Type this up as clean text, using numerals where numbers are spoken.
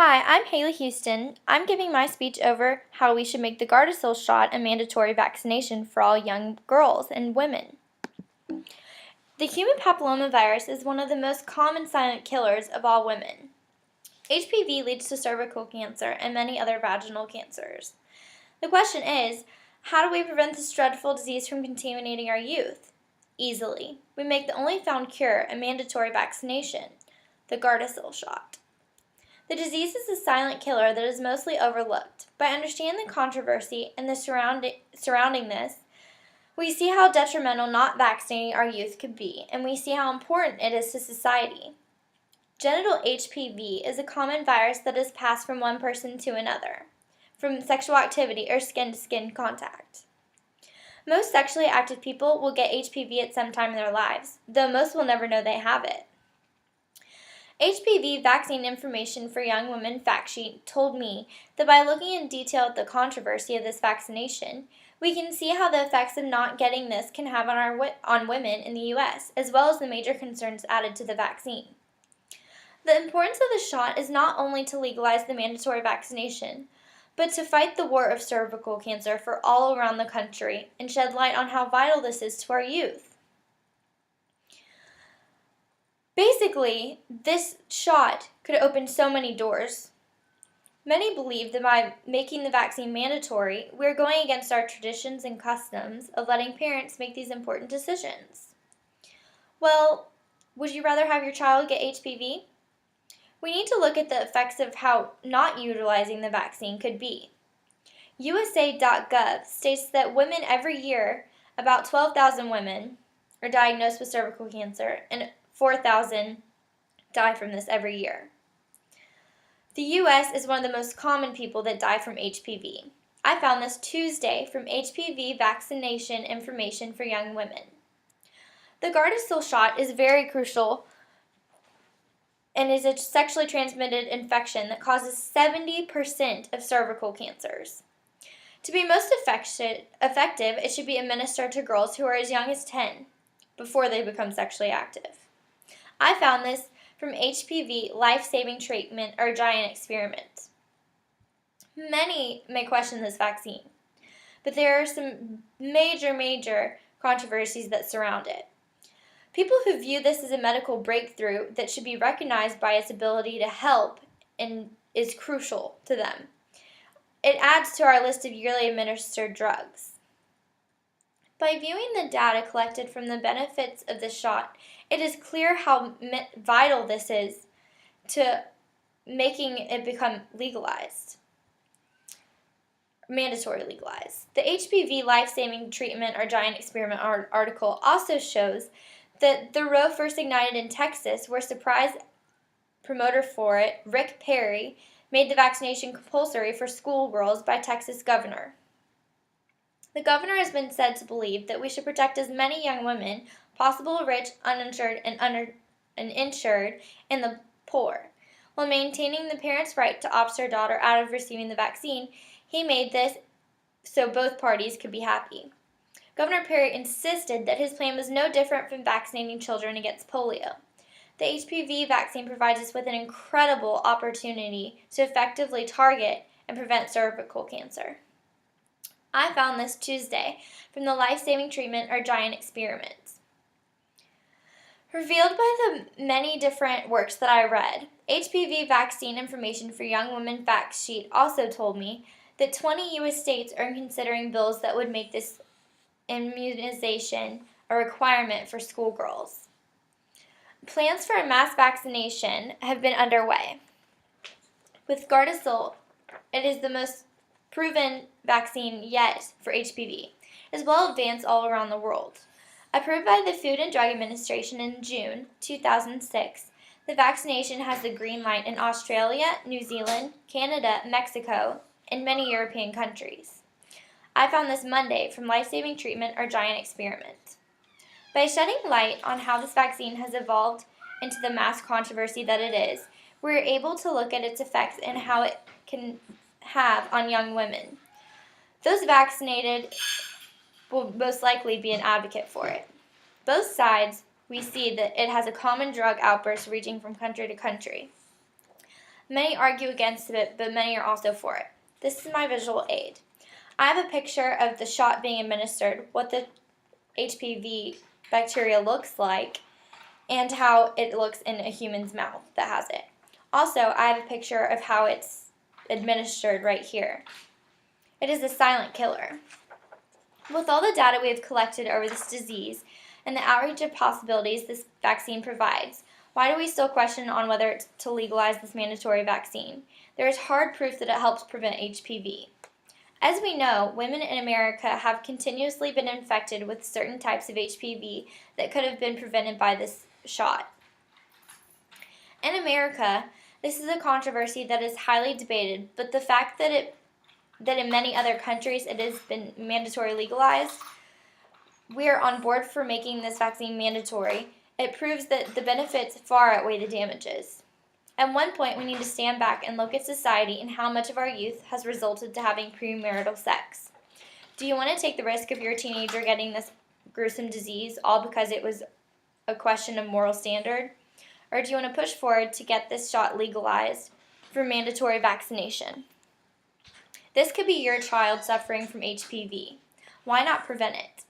Hi, I'm Haley Houston. I'm giving my speech over how we should make the Gardasil shot a mandatory vaccination for all young girls and women. The human papillomavirus is one of the most common silent killers of all women. HPV leads to cervical cancer and many other vaginal cancers. The question is, how do we prevent this dreadful disease from contaminating our youth? Easily. We make the only found cure a mandatory vaccination, the Gardasil shot. The disease is a silent killer that is mostly overlooked. By understanding the controversy and the surrounding this, we see how detrimental not vaccinating our youth could be, and we see how important it is to society. Genital HPV is a common virus that is passed from one person to another, from sexual activity or skin-to-skin contact. Most sexually active people will get HPV at some time in their lives, though most will never know they have it. HPV Vaccine Information for Young Women fact sheet told me that by looking in detail at the controversy of this vaccination, we can see how the effects of not getting this can have on women in the U.S., as well as the major concerns added to the vaccine. The importance of the shot is not only to legalize the mandatory vaccination, but to fight the war of cervical cancer for all around the country and shed light on how vital this is to our youth. Basically, this shot could open so many doors. Many believe that by making the vaccine mandatory, we're going against our traditions and customs of letting parents make these important decisions. Well, would you rather have your child get HPV? We need to look at the effects of how not utilizing the vaccine could be. USA.gov states that women every year, about 12,000 women, are diagnosed with cervical cancer, and 4,000 die from this every year. The U.S. is one of the most common people that die from HPV. I found this Tuesday from HPV Vaccination Information for Young Women. The Gardasil shot is very crucial and is a sexually transmitted infection that causes 70% of cervical cancers. To be most effective, it should be administered to girls who are as young as 10 before they become sexually active. I found this from HPV life-saving treatment or giant experiment. Many may question this vaccine, but there are some major controversies that surround it. People who view this as a medical breakthrough that should be recognized by its ability to help and is crucial to them. It adds to our list of yearly administered drugs. By viewing the data collected from the benefits of this shot, it is clear how vital this is to making it become legalized, mandatory legalized. The HPV life-saving treatment or giant experiment article also shows that the row first ignited in Texas, where surprise promoter for it, Rick Perry, made the vaccination compulsory for schoolgirls by Texas governor. The governor has been said to believe that we should protect as many young women possible, rich, uninsured, and insured, and the poor. While maintaining the parents' right to opt their daughter out of receiving the vaccine, he made this so both parties could be happy. Governor Perry insisted that his plan was no different from vaccinating children against polio. The HPV vaccine provides us with an incredible opportunity to effectively target and prevent cervical cancer. I found this Tuesday from the life-saving treatment or giant experiments. Revealed by the many different works that I read, HPV Vaccine Information for Young Women fact sheet also told me that 20 U.S. states are considering bills that would make this immunization a requirement for schoolgirls. Plans for a mass vaccination have been underway. With Gardasil, it is the most proven vaccine yet for HPV. It is well advanced all around the world. Approved by the Food and Drug Administration in June 2006, the vaccination has the green light in Australia, New Zealand, Canada, Mexico, and many European countries. I found this Monday from Life Saving Treatment or Giant Experiment. By shedding light on how this vaccine has evolved into the mass controversy that it is, we're able to look at its effects and how it can have on young women. Those vaccinated will most likely be an advocate for it. Both sides, we see that it has a common drug outburst reaching from country to country. Many argue against it, but many are also for it. This is my visual aid. I have a picture of the shot being administered, what the HPV bacteria looks like, and how it looks in a human's mouth that has it. Also, I have a picture of how it's administered right here. It is a silent killer. With all the data we have collected over this disease and the outreach of possibilities this vaccine provides, why do we still question on whether to legalize this mandatory vaccine? There is hard proof that it helps prevent HPV. As we know, women in America have continuously been infected with certain types of HPV that could have been prevented by this shot. In America, this is a controversy that is highly debated, but the fact that in many other countries it has been mandatory legalized, we are on board for making this vaccine mandatory. It proves that the benefits far outweigh the damages. At one point, we need to stand back and look at society and how much of our youth has resulted to having premarital sex. Do you want to take the risk of your teenager getting this gruesome disease all because it was a question of moral standard? Or do you want to push forward to get this shot legalized for mandatory vaccination? This could be your child suffering from HPV. Why not prevent it?